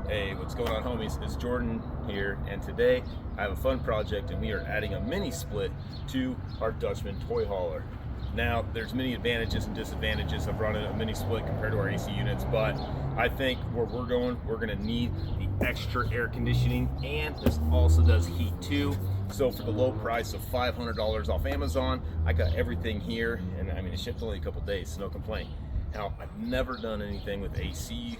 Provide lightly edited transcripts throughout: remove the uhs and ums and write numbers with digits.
Hey, what's going on, homies? It's Jordan here, and today I have a fun project, and we are adding a mini split to our Dutchman toy hauler. Now, there's many advantages and disadvantages of running a mini split compared to our AC units, but I think where we're gonna need the extra air conditioning, and this also does heat too. So for the low price of $500 off Amazon, I got everything here, and I mean, it shipped only a couple days, so no complaint. Now, I've never done anything with AC,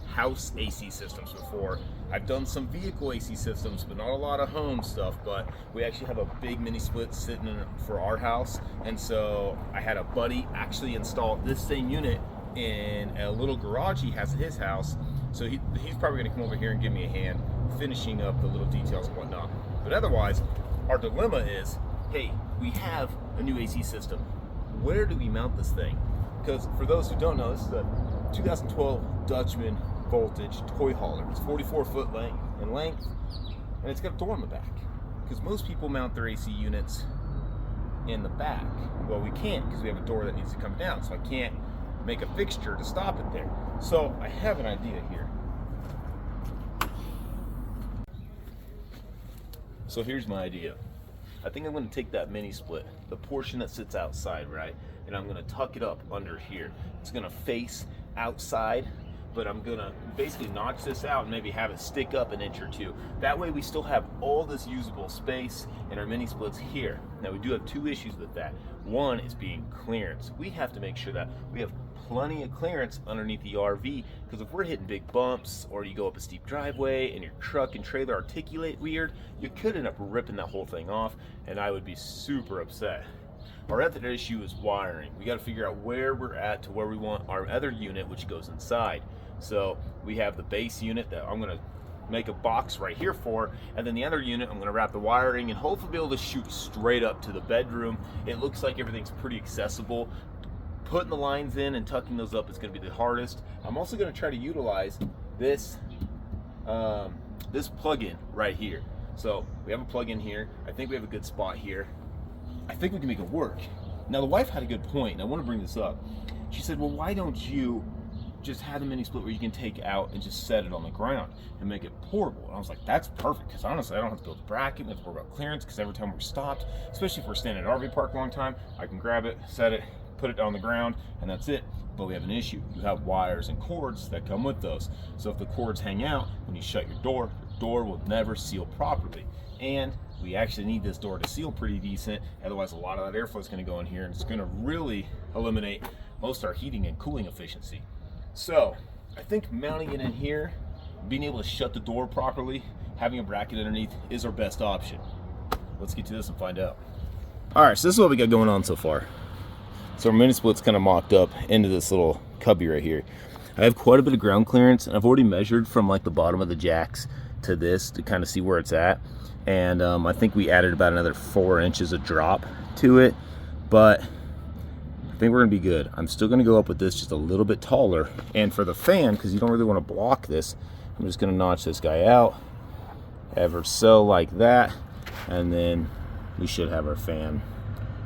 house AC systems before. I've done some vehicle AC systems, but not a lot of home stuff. But we actually have a big mini split sitting in for our house, and so I had a buddy actually install this same unit in a little garage he has at his house. So he's probably going to come over here and give me a hand finishing up the little details and whatnot. But otherwise, our dilemma is, hey, we have a new AC system. Where do we mount this thing? Because for those who don't know, this is a 2012 Dutchman voltage toy hauler. It's 44 foot in length, and it's got a door in the back. Because most people mount their AC units in the back. Well, we can't, because we have a door that needs to come down, so I can't make a fixture to stop it there. So I have an idea here. So here's my idea. I think I'm going to take that mini split, the portion that sits outside, right, and I'm going to tuck it up under here. It's going to face outside, but I'm going to basically notch this out and maybe have it stick up an inch or two. That way we still have all this usable space in our mini splits here. Now, we do have two issues with that. One is being clearance. We have to make sure that we have plenty of clearance underneath the RV, because if we're hitting big bumps or you go up a steep driveway and your truck and trailer articulate weird, you could end up ripping that whole thing off, and I would be super upset. Our other issue is wiring. We got to figure out where we're at to where we want our other unit, which goes inside. So we have the base unit that I'm going to make a box right here for, and then the other unit I'm going to wrap the wiring and hopefully be able to shoot straight up to the bedroom. It looks like everything's pretty accessible. Putting the lines in and tucking those up is going to be the hardest. I'm also going to try to utilize this this plug-in right here. So we have a plug-in here. I think we have a good spot here. I think we can make it work. Now, the wife had a good point, and I want to bring this up. She said, well, why don't you just have the mini split where you can take out and just set it on the ground and make it portable? And I was like, that's perfect, because honestly, I don't have to build a bracket, we don't have to worry about clearance, because every time we're stopped, especially if we're standing at an RV park a long time, I can grab it, set it, put it on the ground, and that's it. But we have an issue. You have wires and cords that come with those. So if the cords hang out, when you shut your door will never seal properly. And we actually need this door to seal pretty decent, otherwise a lot of that airflow is going to go in here, and it's going to really eliminate most of our heating and cooling efficiency. So I think mounting it in here, being able to shut the door properly, having a bracket underneath is our best option. Let's get to this and find out. All right, so this is what we got going on so far. So our mini split's kind of mocked up into this little cubby right here. I have quite a bit of ground clearance, and I've already measured from like the bottom of the jacks to this to kind of see where it's at. And I think we added about another 4 inches of drop to it, but I think we're gonna be good. I'm still gonna go up with this just a little bit taller. And for the fan, because you don't really want to block this, I'm just gonna notch this guy out ever so like that, and then we should have our fan.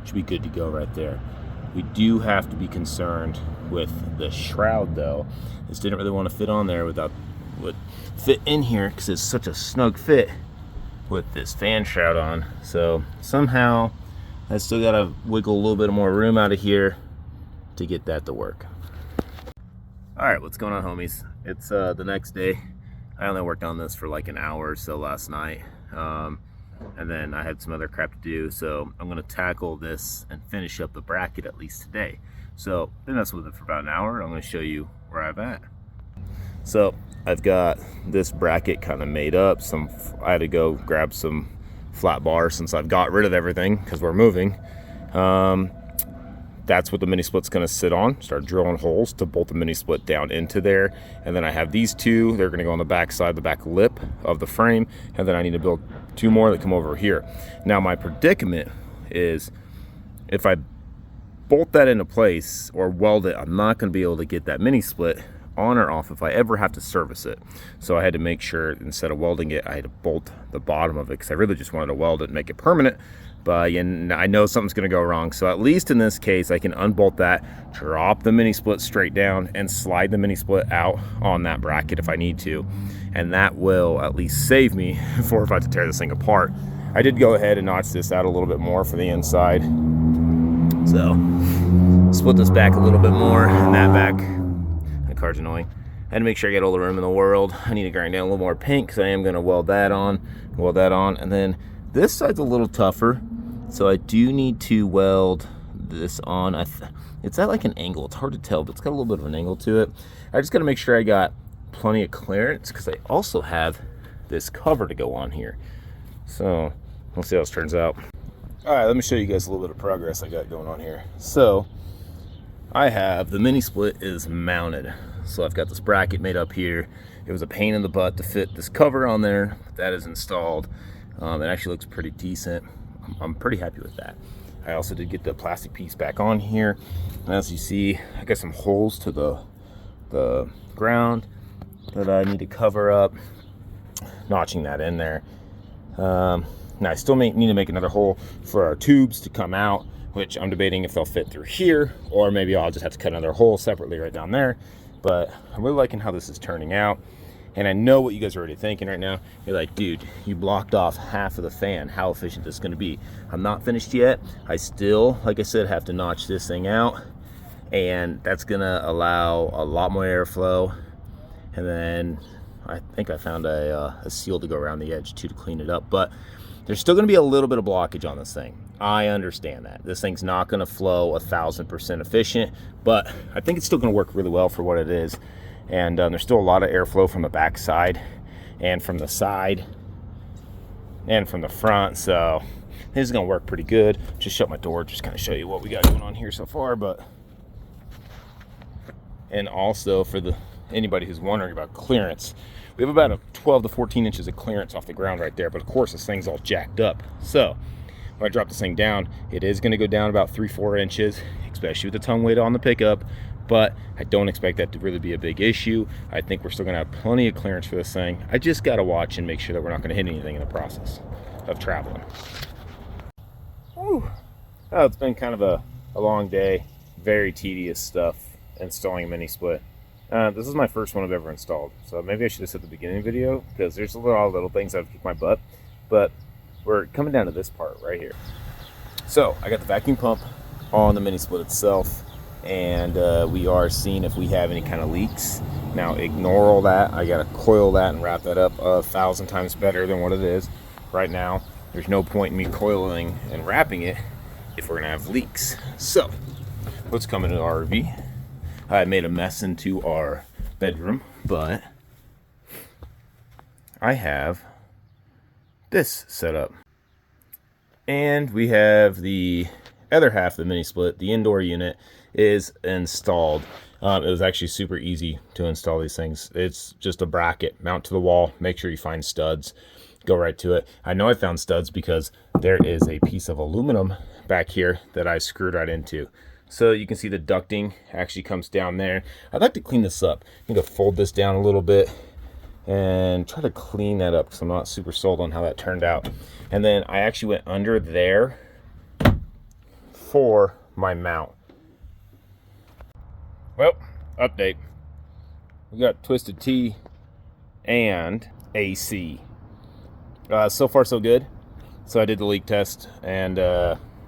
Should be good to go right there. We do have to be concerned with the shroud though. This didn't really want to fit on there without would fit in here, because it's such a snug fit with this fan shroud on. So somehow I still gotta wiggle a little bit more room out of here to get that to work. All right, what's going on, homies? It's the next day. I only worked on this for like an hour or so last night, and then I had some other crap to do, so I'm gonna tackle this and finish up the bracket at least today. So I messed with it for about an hour. I'm gonna show you where I'm at. So I've got this bracket kind of made up. I had to go grab some flat bars since I've got rid of everything because we're moving. That's what the mini split's gonna sit on. Start drilling holes to bolt the mini split down into there. And then I have these two, they're gonna go on the back side, the back lip of the frame. And then I need to build 2 more that come over here. Now my predicament is, if I bolt that into place or weld it, I'm not gonna be able to get that mini split on or off if I ever have to service it. So I had to make sure, instead of welding it, I had to bolt the bottom of it, because I really just wanted to weld it and make it permanent. but I know something's gonna go wrong. So at least in this case, I can unbolt that, drop the mini split straight down, and slide the mini split out on that bracket if I need to. And that will at least save me for if I have to tear this thing apart. I did go ahead and notch this out a little bit more for the inside. So split this back a little bit more, and that back. That car's annoying. I had to make sure I get all the room in the world. I need to grind down a little more paint because I am gonna weld that on, and then this side's a little tougher. So I do need to weld this on. It's at like an angle. It's hard to tell, but it's got a little bit of an angle to it. I just got to make sure I got plenty of clearance because I also have this cover to go on here. So we'll see how this turns out. All right, let me show you guys a little bit of progress I got going on here. So I have the mini split is mounted. So I've got this bracket made up here. It was a pain in the butt to fit this cover on there. That is installed. It actually looks pretty decent. I'm pretty happy with that. I also did get the plastic piece back on here. And as you see, I got some holes to the ground that I need to cover up, notching that in there. Now I still need to make another hole for our tubes to come out, which I'm debating if they'll fit through here, or maybe I'll just have to cut another hole separately right down there. But I'm really liking how this is turning out. And I know what you guys are already thinking right now. You're like, dude, you blocked off half of the fan. How efficient this is gonna be? I'm not finished yet. I still, like I said, have to notch this thing out. And that's gonna allow a lot more airflow. And then I think I found a seal to go around the edge too to clean it up. But there's still gonna be a little bit of blockage on this thing. I understand that. This thing's not gonna flow 1000% efficient, but I think it's still gonna work really well for what it is. And there's still a lot of airflow from the back side and from the side and from the front. So this is gonna work pretty good. Just shut my door, just kind of show you what we got going on here so far. But and also for anybody who's wondering about clearance, we have about a 12 to 14 inches of clearance off the ground right there. But of course this thing's all jacked up. So when I drop this thing down, it is gonna go down about 3-4 inches, especially with the tongue weight on the pickup. But I don't expect that to really be a big issue. I think we're still gonna have plenty of clearance for this thing. I just gotta watch and make sure that we're not gonna hit anything in the process of traveling. Whew. Oh, it's been kind of a long day. Very tedious stuff installing a mini split. This is my first one I've ever installed. So maybe I should have said at the beginning of the video because there's a lot of little things that have kicked my butt. But we're coming down to this part right here. So I got the vacuum pump on the mini split itself. And we are seeing if we have any kind of leaks. Now ignore all that. I gotta coil that and wrap that up 1,000 times better than what it is right now. There's no point in me coiling and wrapping it if we're gonna have leaks. So let's come into our RV. I made a mess into our bedroom, but I have this set up. And we have the other half of the mini split, the indoor unit, is installed. It was actually super easy to install these things. It's just a bracket, mount to the wall, make sure you find studs, go right to it. I know I found studs because there is a piece of aluminum back here that I screwed right into. So you can see the ducting actually comes down there. I'd like to clean this up. I'm gonna fold this down a little bit and try to clean that up because I'm not super sold on how that turned out. And then I actually went under there for my mount. Well, update. We got Twisted T and AC. So far so good. So I did the leak test and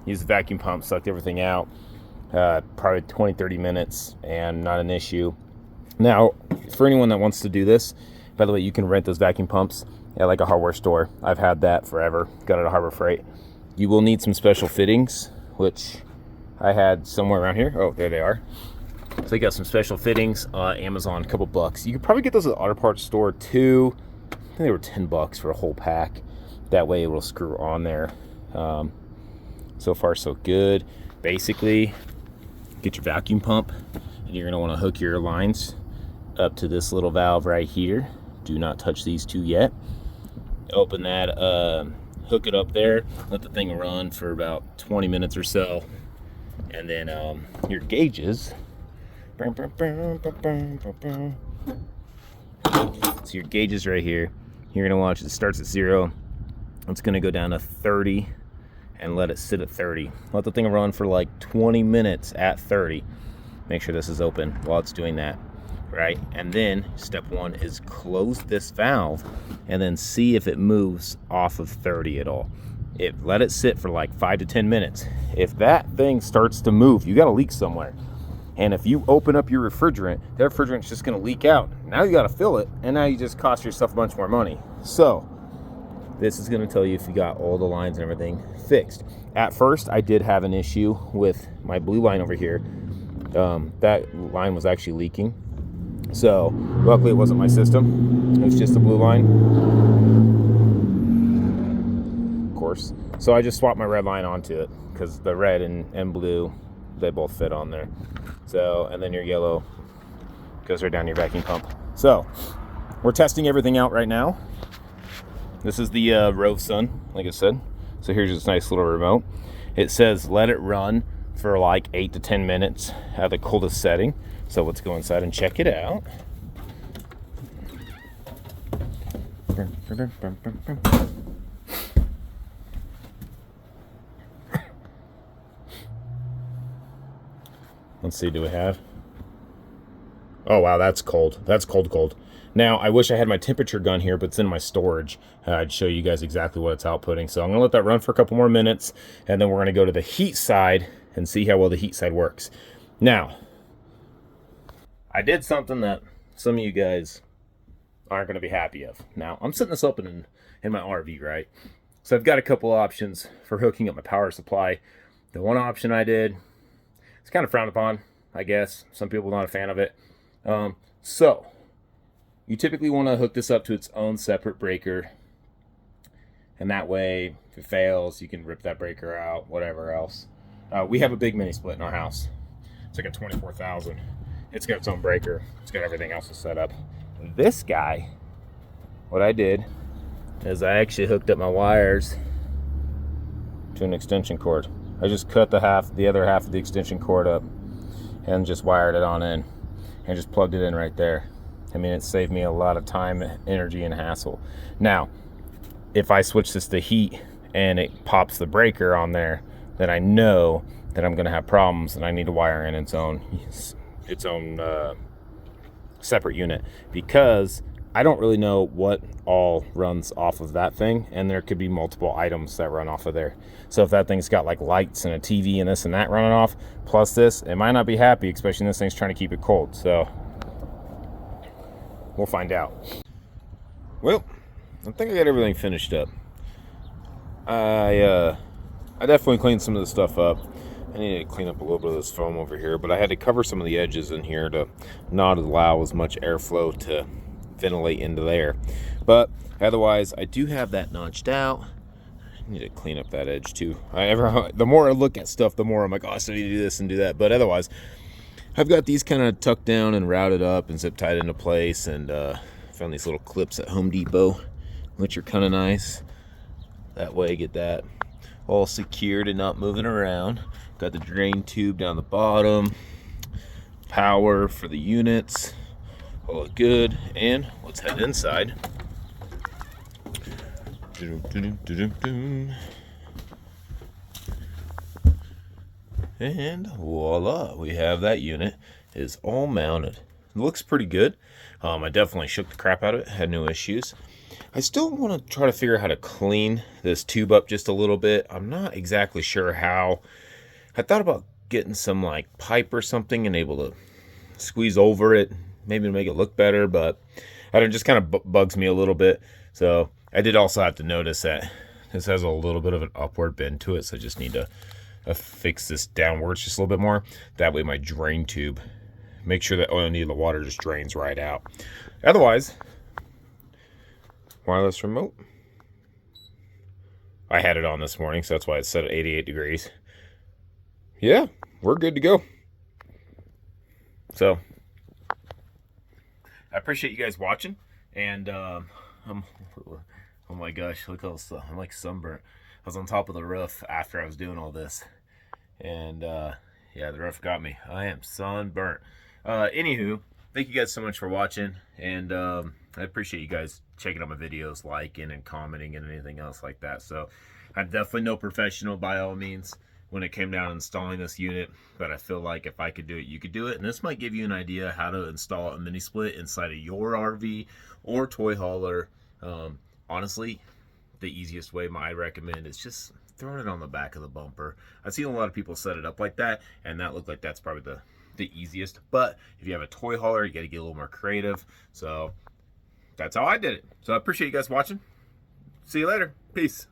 used the vacuum pump, sucked everything out. Probably 20-30 minutes and not an issue. Now, for anyone that wants to do this, by the way, you can rent those vacuum pumps at like a hardware store. I've had that forever. Got it at Harbor Freight. You will need some special fittings, which I had somewhere around here. Oh, there they are. So they got some special fittings, Amazon, a couple bucks. You could probably get those at the auto parts store too. I think they were $10 for a whole pack. That way it will screw on there. So far so good. Basically, get your vacuum pump and you're gonna wanna hook your lines up to this little valve right here. Do not touch these two yet. Open that, hook it up there, let the thing run for about 20 minutes or so. And then your gauges, so your gauges right here, you're gonna watch it starts at 0, it's gonna go down to 30, and let it sit at 30. Let the thing run for like 20 minutes at 30. Make sure this is open while it's doing that, right? And then step 1 is close this valve and then see if it moves off of 30 at all. Let it sit for like 5 to 10 minutes. If that thing starts to move, you got a leak somewhere. And if you open up your refrigerant, that refrigerant's just gonna leak out. Now you gotta fill it, and now you just cost yourself a bunch more money. So this is gonna tell you if you got all the lines and everything fixed. At first, I did have an issue with my blue line over here. That line was actually leaking. So luckily it wasn't my system. It was just the blue line, of course. So I just swapped my red line onto it because the red and blue, they both fit on there. So, and then your yellow goes right down your vacuum pump. So we're testing everything out right now. This is the Rove Sun, like I said. So here's this nice little remote. It says let it run for like 8 to 10 minutes at the coldest setting. So let's go inside and check it out. Let's see, do we have? Oh wow, that's cold. That's cold. Now, I wish I had my temperature gun here, but it's in my storage. I'd show you guys exactly what it's outputting. So I'm gonna let that run for a couple more minutes, and then we're gonna go to the heat side and see how well the heat side works. Now, I did something that some of you guys aren't gonna be happy of. Now, I'm setting this up in my RV, right? So I've got a couple options for hooking up my power supply. The one option I did, it's kind of frowned upon, I guess. Some people are not a fan of it. So you typically want to hook this up to its own separate breaker, and that way if it fails you can rip that breaker out, whatever else. We have a big mini split in our house. It's like a 24,000. It's got its own breaker. It's got everything else set up. This guy, what I did is I actually hooked up my wires to an extension cord. I just cut the other half of the extension cord up and just wired it on in and just plugged it in right there. I mean, it saved me a lot of time, energy, and hassle. Now, if I switch this to heat and it pops the breaker on there, then I know that I'm gonna have problems and I need to wire in its own separate unit, because I don't really know what all runs off of that thing, and there could be multiple items that run off of there. So if that thing's got like lights and a TV and this and that running off, plus this, it might not be happy, especially when this thing's trying to keep it cold. So we'll find out. Well, I think I got everything finished up. I definitely cleaned some of the stuff up. I need to clean up a little bit of this foam over here, but I had to cover some of the edges in here to not allow as much airflow to ventilate into there. But otherwise, I do have that notched out. I need to clean up that edge too. The more I look at stuff, the more I'm like, oh, I still need to do this and do that. But otherwise, I've got these kind of tucked down and routed up and zip tied into place, and found these little clips at Home Depot, which are kind of nice. That way, get that all secured and not moving around. Got the drain tube down the bottom, power for the units, all good. And let's head inside. And voila, we have that unit is all mounted. It looks pretty good. I definitely shook the crap out of it, had no issues. I still want to try to figure out how to clean this tube up just a little bit. I'm not exactly sure how. I thought about getting some like pipe or something and able to squeeze over it, maybe to make it look better, but I don't know, just kind of bugs me a little bit. So I did also have to notice that this has a little bit of an upward bend to it, so I just need to fix this downwards just a little bit more. That way my drain tube, make sure that any of the water just drains right out. Otherwise, wireless remote. I had it on this morning, so that's why it's set at 88 degrees. Yeah, we're good to go. So I appreciate you guys watching, and oh my gosh, look how I'm like sunburnt. I was on top of the roof after I was doing all this, and yeah, the roof got me. I am sunburnt. Anywho, thank you guys so much for watching, and I appreciate you guys checking out my videos, liking and commenting and anything else like that. So I'm definitely no professional by all means when it came down to installing this unit, but I feel like if I could do it, you could do it. And this might give you an idea how to install a mini split inside of your RV or toy hauler. Honestly, the easiest way I recommend is just throwing it on the back of the bumper. I've seen a lot of people set it up like that, and that looked like that's probably the easiest. But if you have a toy hauler, you got to get a little more creative. So that's how I did it. So I appreciate you guys watching. See you later. Peace.